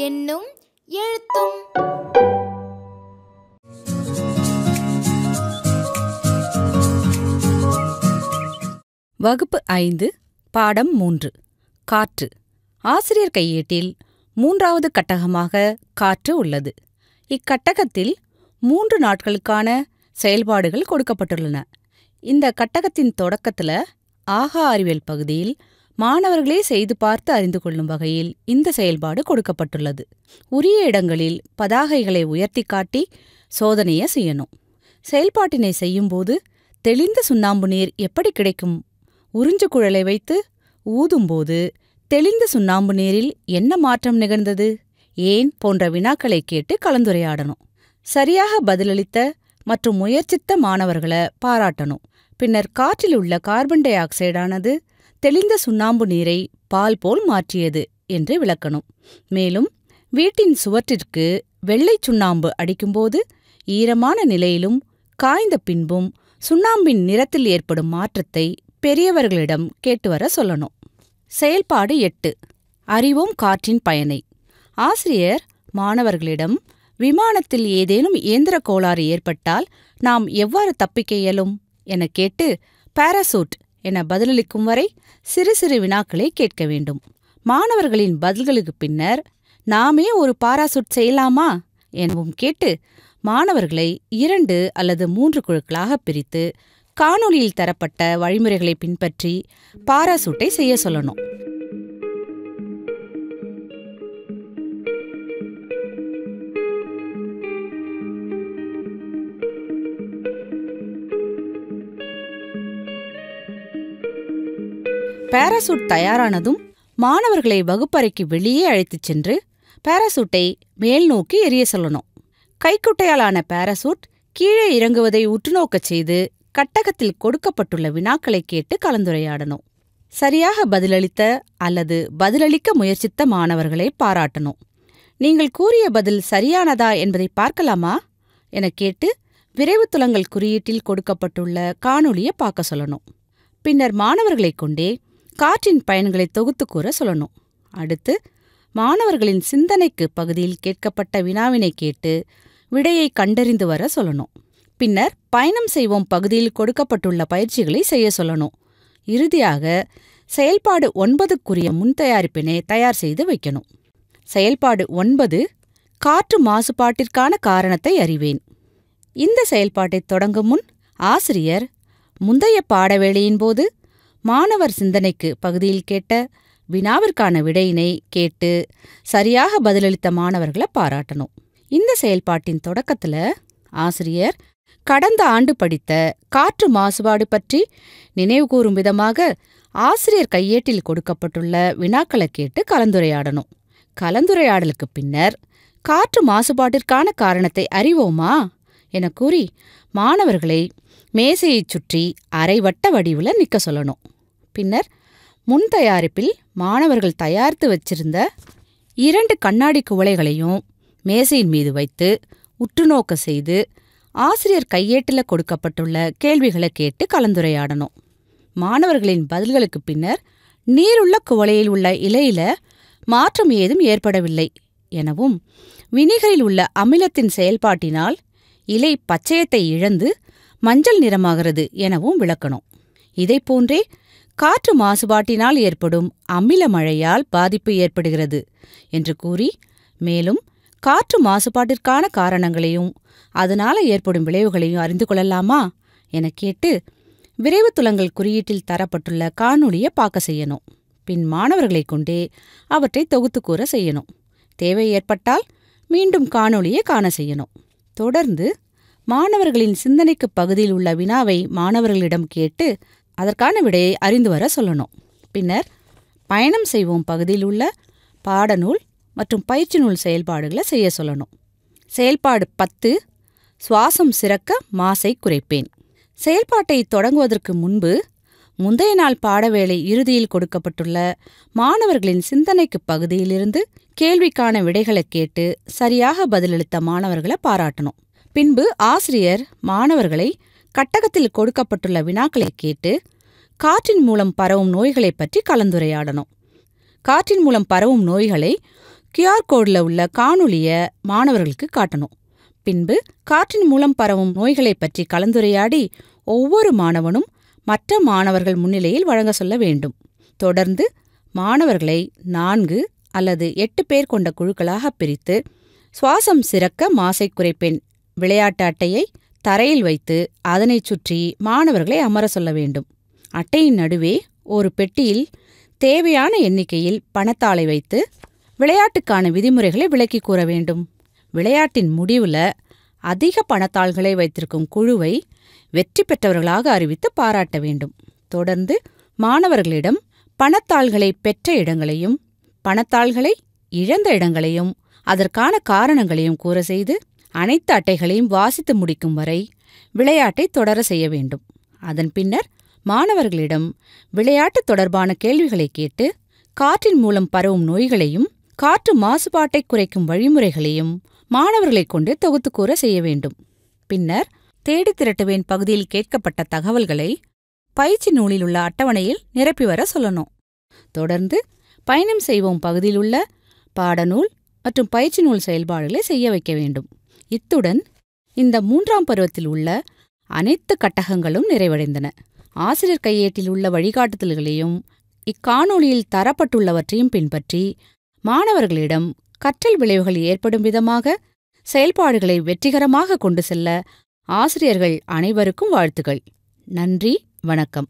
எண்ணும் எழுத்தும். வகுப்பு 5 பாடம் 3 காற்று. ஆசிரியர் கையேட்டில் 3வது கட்டகமாக காற்று உள்ளது. இக்கட்டகத்தில் 3 நாட்களுக்கான செயல்பாடுகள் கொடுக்கப்பட்டுள்ளன. இந்த கட்டகத்தின் தொடக்கத்தில் ஆகா அறிவியல் பகுதியில் மாணவர்களே செய்து பார்த்து அறிந்து கொள்ளும் வகையில் இந்த செயல்பாடு கொடுக்கப்பட்டுள்ளது. உரிய இடங்களில் பதாகைகளை உயர்த்தி காட்டி சோதனையை செய்யணும். செயல்பாட்டினை செய்யும்போது தெளிந்த சுண்ணாம்பு நீர் எப்படி கிடைக்கும்? உறிஞ்சு குழலை வைத்து ஊதும்போது தெளிந்த சுண்ணாம்பு நீரில் என்ன மாற்றம் நிகழ்ந்தது, ஏன் போன்ற வினாக்களை கேட்டு கலந்துரையாடணும். சரியாக பதிலளித்த மற்றும் முயற்சித்த மாணவர்களை பாராட்டணும். பின்னர் காற்றில் உள்ள கார்பன் டை ஆக்சைடானது தெளிந்த சுண்ணாம்பு நீரை பால் போல் மாற்றியது என்று விளக்கணும். மேலும் வீட்டின் சுவற்றிற்கு வெள்ளை சுண்ணாம்பு அடிக்கும்போது ஈரமான நிலையிலும் காய்ந்த பின்பும் சுண்ணாம்பின் நிறத்தில் ஏற்படும் மாற்றத்தை பெரியவர்களிடம் கேட்டு வர சொல்லணும். செயல்பாடு 8 அறிவோம் காற்றின் பயனை. ஆசிரியர் மாணவர்களிடம் விமானத்தில் ஏதேனும் இயந்திர கோளாறு ஏற்பட்டால் நாம் எவ்வாறு தப்பிக்க இயலும் என கேட்டு பாராசூட் என பதிலளிக்கும் வரை சிறு சிறு வினாக்களை கேட்க வேண்டும். மாணவர்களின் பதில்களுக்கு பின்னர் நாமே ஒரு பாராசூட் செய்யலாமா எனவும் கேட்டு மாணவர்களை 2 அல்லது 3 குழுக்களாக பிரித்து காணொளியில் தரப்பட்ட வழிமுறைகளை பின்பற்றி பாராசூட்டை செய்ய சொல்லணும். பாராசூட் தயாரானதும் மாணவர்களை வகுப்பறைக்கு வெளியே அழைத்துச் சென்று பாராசூட்டை மேல் நோக்கி எரிய சொல்லணும். கைக்குட்டையாலான பாராசூட் கீழே இறங்குவதை உற்றுநோக்கச் செய்து கட்டகத்தில் கொடுக்கப்பட்டுள்ள வினாக்களை கேட்டு கலந்துரையாடணும். சரியாக பதிலளித்த அல்லது பதிலளிக்க முயற்சித்த மாணவர்களை பாராட்டணும். நீங்கள் கூறிய பதில் சரியானதா என்பதை பார்க்கலாமா என கேட்டு விரைவு துலங்கல் குறியீட்டில் கொடுக்கப்பட்டுள்ள காணொளியை பார்க்க சொல்லணும். பின்னர் மாணவர்களைக் கொண்டே காற்றின் பயன்களை தொகுத்து கூற சொல்லணும். அடுத்து மாணவர்களின் சிந்தனைக்கு பகுதியில் கேட்கப்பட்ட வினாவினை கேட்டு விடையை கண்டறிந்து வர சொல்லணும். பின்னர் பயணம் செய்வோம் பகுதியில் கொடுக்கப்பட்டுள்ள பயிற்சிகளை செய்ய சொல்லணும். இறுதியாக செயல்பாடு 9க்குரிய முன்தயாரிப்பினை தயார் செய்து வைக்கணும். செயல்பாடு 9 காற்று மாசுபாட்டிற்கான காரணத்தை அறிவேன். இந்த செயல்பாட்டை தொடங்கும் முன் ஆசிரியர் முந்தைய பாடவேளையின் போது மாணவர் சிந்தனைக்கு பகுதியில் கேட்ட வினாவிற்கான விடையினை கேட்டு சரியாக பதிலளித்த மாணவர்களை பாராட்டணும். இந்த செயல்பாட்டின் தொடக்கத்தில் ஆசிரியர் கடந்த ஆண்டு படித்த காற்று மாசுபாடு பற்றி நினைவுகூரும் விதமாக ஆசிரியர் கையேட்டில் கொடுக்கப்பட்டுள்ள வினாக்களை கேட்டு கலந்துரையாடணும். கலந்துரையாடலுக்கு பின்னர் காற்று மாசுபாட்டிற்கான காரணத்தை அறிவோமா என கூறி மாணவர்களை மேசையைச் சுற்றி அரைவட்ட வடிவில் நிற்க சொல்லணும். பின்னர் முன் தயாரிப்பில் மாணவர்கள் தயாரித்து வச்சிருந்த 2 கண்ணாடி குவளைகளையும் மேசையின் மீது வைத்து உற்றுநோக்க செய்து ஆசிரியர் கையேட்டில் கொடுக்கப்பட்டுள்ள கேள்விகளை கேட்டு கலந்துரையாடணும். மாணவர்களின் பதில்களுக்கு பின்னர் நீருள்ள குவளையில் உள்ள இலையில மாற்றம் ஏதும் ஏற்படவில்லை எனவும் வினிகரில் உள்ள அமிலத்தின் செயல்பாட்டினால் இலை பச்சையத்தை இழந்து மஞ்சள் நிறமாகிறது எனவும் விளக்கணும். இதைப்போன்றே காற்று மாசுபாட்டினால் ஏற்படும் அமில மழையால் பாதிப்பு ஏற்படுகிறது என்று கூறி மேலும் காற்று மாசுபாட்டிற்கான காரணங்களையும் அதனால ஏற்படும் விளைவுகளையும் அறிந்து கொள்ளலாமா என கேட்டு விரைவு துலங்கல் குறியீட்டில் தரப்பட்டுள்ள காணொளியை பார்க்க செய்யணும். பின் மாணவர்களைக் கொண்டே அவற்றை தொகுத்து கூற செய்யணும். தேவை ஏற்பட்டால் மீண்டும் காணொளியை காண செய்யணும். தொடர்ந்து மாணவர்களின் சிந்தனைக்கு பகுதியில் உள்ள வினாவை மாணவர்களிடம் கேட்டு அதற்கான விடையை அறிந்து வர சொல்லணும். பின்னர் பயணம் செய்வோம் பகுதியில் உள்ள பாடநூல் மற்றும் பயிற்சி நூல் செயல்பாடுகளை செய்ய சொல்லணும். செயல்பாடு 10 சுவாசம் சிறக்க மாசை குறைப்பேன். செயல்பாட்டை தொடங்குவதற்கு முன்பு முந்தைய நாள் பாடவேளை இறுதியில் கொடுக்கப்பட்டுள்ள மாணவர்களின் சிந்தனைக்கு பகுதியிலிருந்து கேள்விக்கான விடைகளை கேட்டு சரியாக பதிலளித்த மாணவர்களை பாராட்டணும். பின்பு ஆசிரியர் மாணவர்களை கட்டகத்தில் கொடுக்கப்பட்டுள்ள வினாக்களை கேட்டு காற்றின் மூலம் பரவும் நோய்களைப் பற்றி கலந்துரையாடணும். காற்றின் மூலம் பரவும் நோய்களை QR கோடில் உள்ள காணொளியை மாணவர்களுக்கு காட்டணும். பின்பு காற்றின் மூலம் பரவும் நோய்களைப் பற்றி கலந்துரையாடி ஒவ்வொரு மாணவனும் மற்ற மாணவர்கள் முன்னிலையில் வழங்க சொல்ல வேண்டும். தொடர்ந்து மாணவர்களை 4 அல்லது 8 பேர் கொண்ட குழுக்களாக பிரித்து சுவாசம் சிரக்க மாசை குறைப்பேன் விளையாட்டு அட்டையை தரையில் வைத்து அதனைச் சுற்றி மாணவர்களை அமர சொல்ல வேண்டும். அட்டையின் நடுவே ஒரு பெட்டியில் தேவையான எண்ணிக்கையில் பணத்தாளை வைத்து விளையாட்டுக்கான விதிமுறைகளை விளக்கி கூற வேண்டும். விளையாட்டின் முடிவுல அதிக பணத்தாள்களை வைத்திருக்கும் குழுவை வெற்றி பெற்றவர்களாக அறிவித்து பாராட்ட வேண்டும். தொடர்ந்து மாணவர்களிடம் பணத்தாள்களை பெற்ற இடங்களையும் பணத்தாள்களை இழந்த இடங்களையும் அதற்கான காரணங்களையும் கூற செய்து அனைத்து அட்டைகளையும் வாசித்து முடிக்கும் வரை விளையாட்டை தொடர செய்ய வேண்டும். அதன் பின்னர் மாணவர்களிடம் விளையாட்டு தொடர்பான கேள்விகளை கேட்டு காற்றின் மூலம் பரவும் நோய்களையும் காற்று மாசுபாட்டை குறைக்கும் வழிமுறைகளையும் மாணவர்களைக் கொண்டு தொகுத்து கூற செய்ய வேண்டும். பின்னர் தேடி திரட்டுவேன் பகுதியில் கேட்கப்பட்ட தகவல்களை பயிற்சி நூலில் உள்ள அட்டவணையில் நிரப்பி வர சொல்லணும். தொடர்ந்து பயணம் செய்வோம் பகுதியில் உள்ள பாடநூல் மற்றும் பயிற்சி நூல் செயல்பாடுகளை செய்ய வைக்க வேண்டும். இத்துடன் இந்த 3ஆம் பருவத்தில் உள்ள அனைத்து கட்டகங்களும் நிறைவடைந்தன. ஆசிரியர் கையேட்டில் உள்ள வழிகாட்டுதல்களையும் இக்காணொளியில் தரப்பட்டுள்ளவற்றையும் பின்பற்றி மாணவர்களிடம் கற்றல் விளைவுகள் ஏற்படும் விதமாக செயல்பாடுகளை வெற்றிகரமாக கொண்டு செல்ல ஆசிரியர்கள் அனைவருக்கும் வாழ்த்துகள். நன்றி, வணக்கம்.